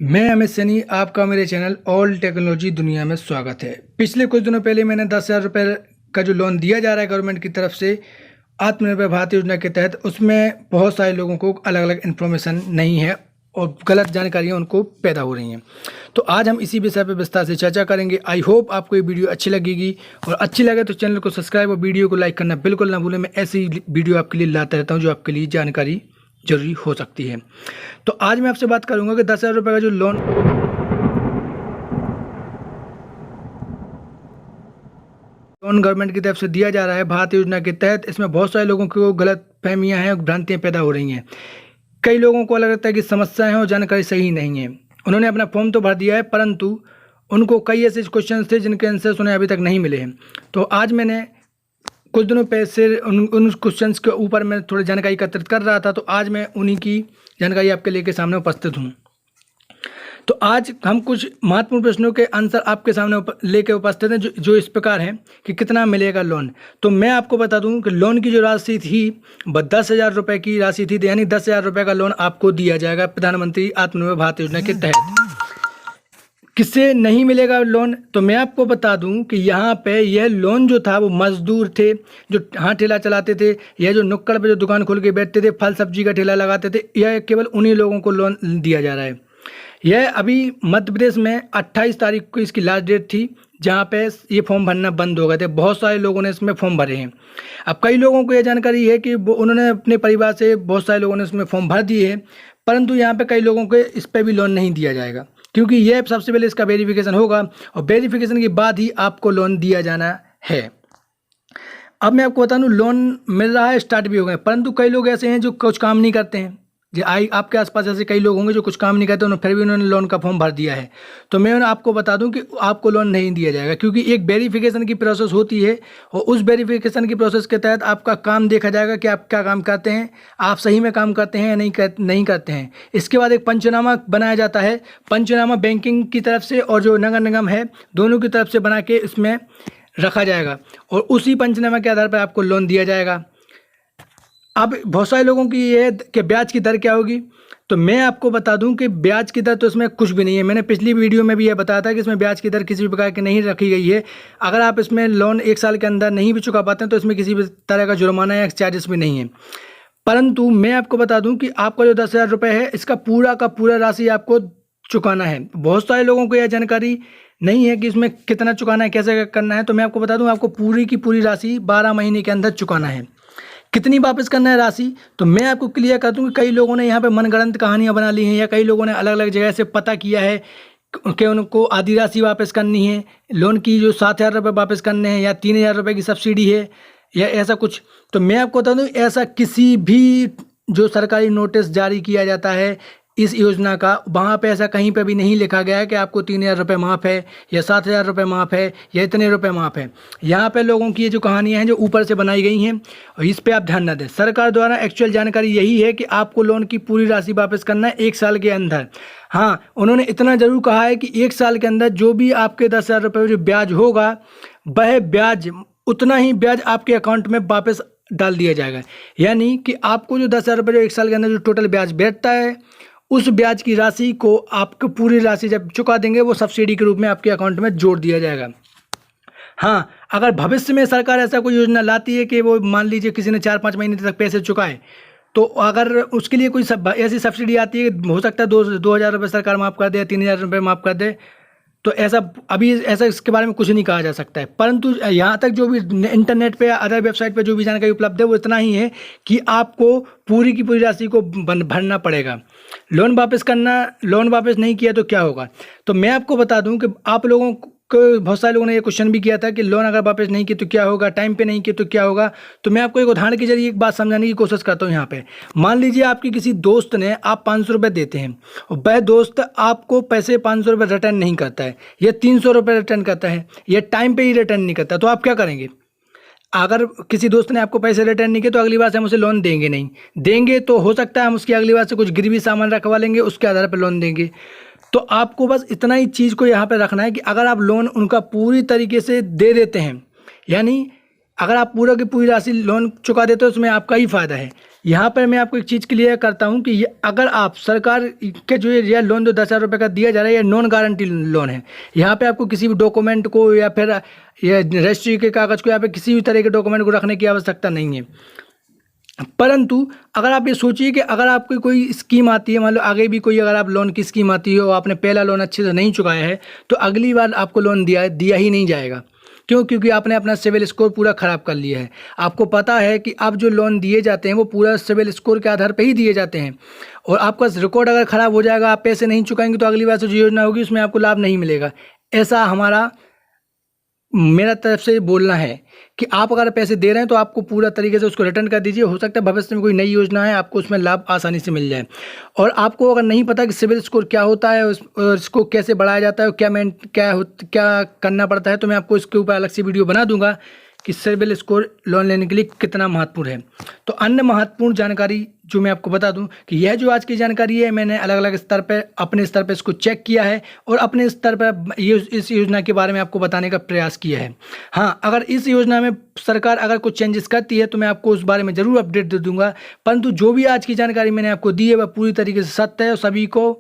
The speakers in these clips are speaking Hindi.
मैं अमित सैनी, आपका मेरे चैनल ऑल टेक्नोलॉजी दुनिया में स्वागत है। पिछले कुछ दिनों पहले मैंने 10,000 रुपये का जो लोन दिया जा रहा है गवर्नमेंट की तरफ से आत्मनिर्भर भारत योजना के तहत, उसमें बहुत सारे लोगों को अलग अलग इन्फॉर्मेशन नहीं है और गलत जानकारियाँ उनको पैदा हो रही हैं। तो आज हम इसी विषय पर विस्तार से चर्चा करेंगे। आई होप आपको ये वीडियो अच्छी लगेगी, और अच्छी लगे तो चैनल को सब्सक्राइब और वीडियो को लाइक करना बिल्कुल ना भूलें। मैं ऐसी वीडियो आपके लिए लाता रहता हूँ जो आपके लिए जानकारी जरूरी हो सकती है। तो आज मैं आपसे बात करूंगा कि 10,000 रुपये का जो लोन गवर्नमेंट की तरफ से दिया जा रहा है भारत योजना के तहत, इसमें बहुत सारे लोगों को गलत फहमियाँ हैं और भ्रांतियाँ पैदा हो रही हैं। कई लोगों को लगता है कि समस्याएं हैं और जानकारी सही नहीं है। उन्होंने अपना फॉर्म तो भर दिया है, परंतु उनको कई ऐसे क्वेश्चन थे जिनके आंसर्स उन्हें अभी तक नहीं मिले हैं। तो आज मैंने कुछ दिनों पहले से उन क्वेश्चंस के ऊपर मैं थोड़ी जानकारी एकत्रित कर रहा था, तो आज मैं उन्हीं की जानकारी आपके लेके सामने उपस्थित हूँ। तो आज हम कुछ महत्वपूर्ण प्रश्नों के आंसर आपके सामने लेके उपस्थित हैं, जो इस प्रकार हैं कि कितना मिलेगा लोन। तो मैं आपको बता दूं कि लोन की जो राशि थी वह 10,000 रुपये की राशि थी, यानी 10,000 रुपये का लोन आपको दिया जाएगा प्रधानमंत्री आत्मनिर्भर भारत योजना के तहत। किससे नहीं मिलेगा लोन, तो मैं आपको बता दूं कि यहाँ पे यह लोन जो था वो मजदूर थे जो ठेला चलाते थे, या जो नुक्कड़ पे जो दुकान खोल के बैठते थे, फल सब्जी का ठेला लगाते थे, यह केवल उन्हीं लोगों को लोन दिया जा रहा है। यह अभी मध्य प्रदेश में 28 तारीख को इसकी लास्ट डेट थी, जहाँ पे ये फॉर्म भरना बंद हो गए थे। बहुत सारे लोगों ने इसमें फॉर्म भरे हैं। अब कई लोगों को यह जानकारी है कि उन्होंने अपने परिवार से बहुत सारे लोगों ने इसमें फॉर्म भर दिए हैं, परंतु यहाँ पे कई लोगों को इस पर भी लोन नहीं दिया जाएगा, क्योंकि यह सबसे पहले इसका वेरिफिकेशन होगा और वेरिफिकेशन के बाद ही आपको लोन दिया जाना है। अब मैं आपको बता दूं, लोन मिल रहा है, स्टार्ट भी हो गए, परंतु कई लोग ऐसे हैं जो कुछ काम नहीं करते हैं। जो आपके आसपास ऐसे कई लोग होंगे जो कुछ काम नहीं करते, उन्होंने फिर भी उन्होंने लोन का फॉर्म भर दिया है। तो मैं आपको बता दूं कि आपको लोन नहीं दिया जाएगा, क्योंकि एक वेरिफिकेशन की प्रोसेस होती है और उस वेरिफिकेशन की प्रोसेस के तहत आपका काम देखा जाएगा कि आप क्या काम करते हैं, आप सही में काम करते हैं या नहीं करते हैं। इसके बाद एक पंचनामा बनाया जाता है। पंचनामा बैंकिंग की तरफ से और जो नगर निगम है, दोनों की तरफ से बना के इसमें रखा जाएगा, और उसी पंचनामा के आधार पर आपको लोन दिया जाएगा। अब बहुत सारे लोगों की ये है कि ब्याज की दर क्या होगी, तो मैं आपको बता दूं कि ब्याज की दर तो इसमें कुछ भी नहीं है। मैंने पिछली वीडियो में भी ये बताया था कि इसमें ब्याज की दर किसी भी प्रकार की नहीं रखी गई है। अगर आप इसमें लोन 1 साल के अंदर नहीं भी चुका पाते हैं तो इसमें किसी भी तरह का जुर्माना या चार्जेस भी नहीं है। परंतु मैं आपको बता दूँ कि आपका जो 10,000 रुपये है, इसका पूरा का पूरा राशि आपको चुकाना है। बहुत सारे लोगों को यह जानकारी नहीं है कि इसमें कितना चुकाना है, कैसे करना है। तो मैं आपको बता दूँ, आपको पूरी की पूरी राशि 12 महीने के अंदर चुकाना है। कितनी वापस करना है राशि, तो मैं आपको क्लियर कर दूं कि कई लोगों ने यहाँ पे मनगढ़ंत कहानियाँ बना ली हैं, या कई लोगों ने अलग अलग जगह से पता किया है कि उनको आधी राशि वापस करनी है, लोन की जो 7,000 रुपये वापस करने हैं, या 3,000 रुपये की सब्सिडी है, या ऐसा कुछ। तो मैं आपको बता दूँ, ऐसा किसी भी जो सरकारी नोटिस जारी किया जाता है इस योजना का, वहाँ पे ऐसा कहीं पे भी नहीं लिखा गया है कि आपको 3,000 रुपये माफ़ है, या 7,000 रुपये माफ़ है, या इतने रुपए माफ़ है। यहाँ पे लोगों की ये जो कहानियाँ हैं जो ऊपर से बनाई गई हैं, और इस पे आप ध्यान न दें। सरकार द्वारा एक्चुअल जानकारी यही है कि आपको लोन की पूरी राशि वापस करना है 1 साल के अंदर। हाँ, उन्होंने इतना ज़रूर कहा है कि 1 साल के अंदर जो भी आपके 10,000 रुपये जो ब्याज होगा, वह ब्याज उतना ही ब्याज आपके अकाउंट में वापस डाल दिया जाएगा। यानी कि आपको जो 10,000 रुपये जो 1 साल के अंदर जो टोटल ब्याज बैठता है, उस ब्याज की राशि को आपको पूरी राशि जब चुका देंगे, वो सब्सिडी के रूप में आपके अकाउंट में जोड़ दिया जाएगा। हाँ, अगर भविष्य में सरकार ऐसा कोई योजना लाती है कि वो मान लीजिए किसी ने 4-5 महीने तक पैसे चुकाए, तो अगर उसके लिए कोई ऐसी सब्सिडी आती है, हो सकता है 2,000 रुपये सरकार माफ़ कर दे या 3,000 रुपये माफ़ कर दे, तो ऐसा इसके बारे में कुछ नहीं कहा जा सकता है। परंतु यहाँ तक जो भी इंटरनेट पे या अदर वेबसाइट पे जो भी जानकारी उपलब्ध है, वो इतना ही है कि आपको पूरी की पूरी राशि को भरना पड़ेगा। लोन वापस नहीं किया तो क्या होगा, तो मैं आपको बता दूं कि आप लोगों को बहुत सारे लोगों ने ये क्वेश्चन भी किया था कि लोन अगर वापस नहीं किया तो क्या होगा, टाइम पे नहीं किया तो क्या होगा। तो मैं आपको एक उदाहरण के जरिए एक बात समझाने की कोशिश करता हूँ। यहाँ पे मान लीजिए आपके किसी दोस्त ने, आप 500 रुपये देते हैं और वह दोस्त आपको पैसे 500 रुपये रिटर्न नहीं करता है, या 300 रुपये रिटर्न करता है, या टाइम पे ही रिटर्न नहीं करता, तो आप क्या करेंगे? अगर किसी दोस्त ने आपको पैसे रिटर्न नहीं किए तो अगली बार से हम उसे लोन देंगे नहीं। देंगे तो हो सकता है हम उसकी अगली बार से कुछ गिरवी सामान रखवा लेंगे, उसके आधार पर लोन देंगे। तो आपको बस इतना ही चीज़ को यहाँ पे रखना है कि अगर आप लोन उनका पूरी तरीके से दे देते हैं, यानी अगर आप पूरा की पूरी राशि लोन चुका देते हो, उसमें आपका ही फ़ायदा है। यहाँ पर मैं आपको एक चीज़ क्लियर करता हूँ कि अगर आप सरकार के जो ये लोन जो 10,000 रुपये का दिया जा रहा है, ये नॉन गारंटी लोन है। यहाँ पे आपको किसी भी डॉक्यूमेंट को या फिर ये रजिस्ट्री के कागज़ को यहाँ पे किसी भी तरह के डॉक्यूमेंट को रखने की आवश्यकता नहीं है। परंतु अगर आप ये सोचिए कि अगर आपकी कोई स्कीम आती है, मान लो आगे भी कोई अगर आप लोन की स्कीम आती है और आपने पहला लोन अच्छे से नहीं चुकाया है, तो अगली बार आपको लोन दिया ही नहीं जाएगा। क्यों? क्योंकि आपने अपना सिविल स्कोर पूरा ख़राब कर लिया है। आपको पता है कि अब जो लोन दिए जाते हैं वो पूरा सिविल स्कोर के आधार पर ही दिए जाते हैं, और आपका रिकॉर्ड अगर ख़राब हो जाएगा, आप पैसे नहीं चुकाएंगे, तो अगली बार से जो योजना होगी उसमें आपको लाभ नहीं मिलेगा। ऐसा मेरा तरफ से बोलना है कि आप अगर पैसे दे रहे हैं तो आपको पूरा तरीके से उसको रिटर्न कर दीजिए। हो सकता है भविष्य में कोई नई योजना है, आपको उसमें लाभ आसानी से मिल जाए। और आपको अगर नहीं पता कि सिविल स्कोर क्या होता है, उसको कैसे बढ़ाया जाता है, क्या करना पड़ता है, तो मैं आपको इसके ऊपर अलग से वीडियो बना दूंगा कि सिविल स्कोर लोन लेने के लिए कितना महत्वपूर्ण है। तो अन्य महत्वपूर्ण जानकारी जो मैं आपको बता दूं कि यह जो आज की जानकारी है, मैंने अलग अलग स्तर पर अपने स्तर पर इसको चेक किया है और अपने स्तर पर इस योजना के बारे में आपको बताने का प्रयास किया है। हाँ, अगर इस योजना में सरकार अगर कुछ चेंजेस करती है तो मैं आपको उस बारे में ज़रूर अपडेट दे दूंगा, परंतु जो भी आज की जानकारी मैंने आपको दी है वह पूरी तरीके से सत्य है और सभी को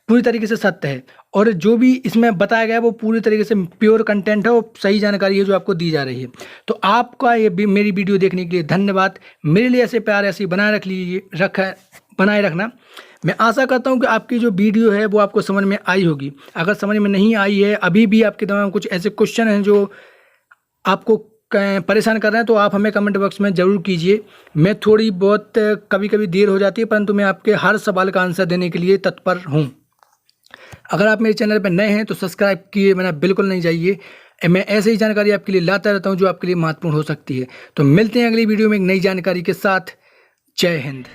पूरी तरीके से सत्य है, और जो भी इसमें बताया गया है वो पूरी तरीके से प्योर कंटेंट है और सही जानकारी है जो आपको दी जा रही है। तो आपका मेरी वीडियो देखने के लिए धन्यवाद। मेरे लिए ऐसे प्यार ऐसे बनाए रखना। मैं आशा करता हूं कि आपकी जो वीडियो है वो आपको समझ में आई होगी। अगर समझ में नहीं आई है, अभी भी आपके दिमाग में कुछ ऐसे क्वेश्चन हैं जो आपको परेशान कर रहे हैं, तो आप हमें कमेंट बॉक्स में ज़रूर कीजिए। मैं थोड़ी बहुत कभी कभी देर हो जाती है, परंतु मैं आपके हर सवाल का आंसर देने के लिए तत्पर हूँ। अगर आप मेरे चैनल पर नए हैं तो सब्सक्राइब किए बिना बिल्कुल नहीं जाइए। मैं ऐसे ही जानकारी आपके लिए लाता रहता हूँ जो आपके लिए महत्वपूर्ण हो सकती है। तो मिलते हैं अगली वीडियो में एक नई जानकारी के साथ। जय हिंद।